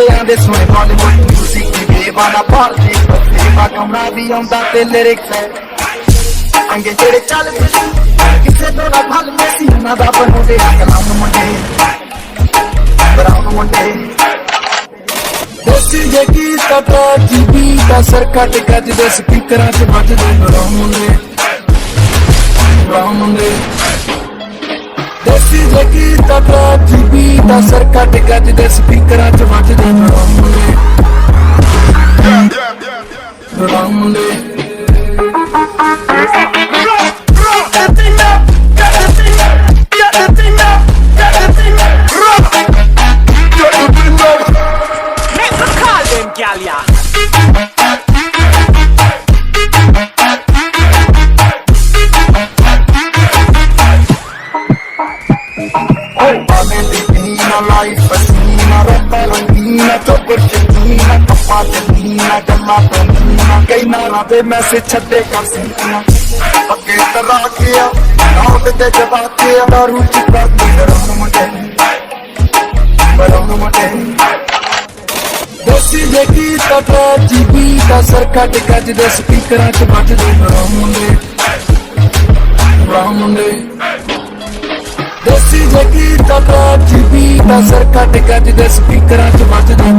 ਮੁੰਡਿਆਂ ਦੇ ਸੁਣੇ ਬਾਲੀਵੁੱਡ ਮਿਊਜ਼ਿਕ ਦੀ ਬੇਵਾਨਾ ਭਾਰਤੀ ਸੇਵਾ ਕਮਰਾ ਵੀ ਆਉਂਦਾ ਤੇ ਲਿਰਿਕਸ ਅੰਗੇ ਜਿਹੜੇ ਚੱਲਦੇ ਕਿਸੇ ਤੋਂ ਨਾ ਭੱਲਦੇ ਸੀ ਉਹਨਾਂ ਦਾ ਬਣਾਉਂਦੇ ਕਲਾਮ ਮੁੰਡੇ ਦੇਸੀ ਜੇ ਕੀ ਸਟਾ ਜੀਬੀ ਦਾ ਸਰ ਕੱਟ ਗੱਜਦੇ ਸਪੀਕਰਾਂ 'ਚ ਵੱਜਦੇ ਮੁੰਡੇ ਦੇਸੀ ਜੇ ਕੀ ਸਟਾ ਜੀਬੀ ਦਾ ਸਰ ਕੱਟ ਗੱਜਦੇ ਸਪੀਕਰਾਂ 'ਚ ਵੱਜਦੇ ਮੁੰਡੇ Life fascina, roba rangina, chopper china, kappa china, gamma china, kei nara de message chhade kar sina, agge tara kiya, naud de jawab kiya, daru chukka de baron mate. Desi je ki tata GB da sar kat gaj de speakeran ch bajde baron ਦੇਸੀ ਜੇ ਕੀ ਤਕਾ GB ਦਾ sir ਕੱਟ ਗੱਜ ਦੇ ਸਪੀਕਰਾਂ 'ਚ ਵੱਜਦੇ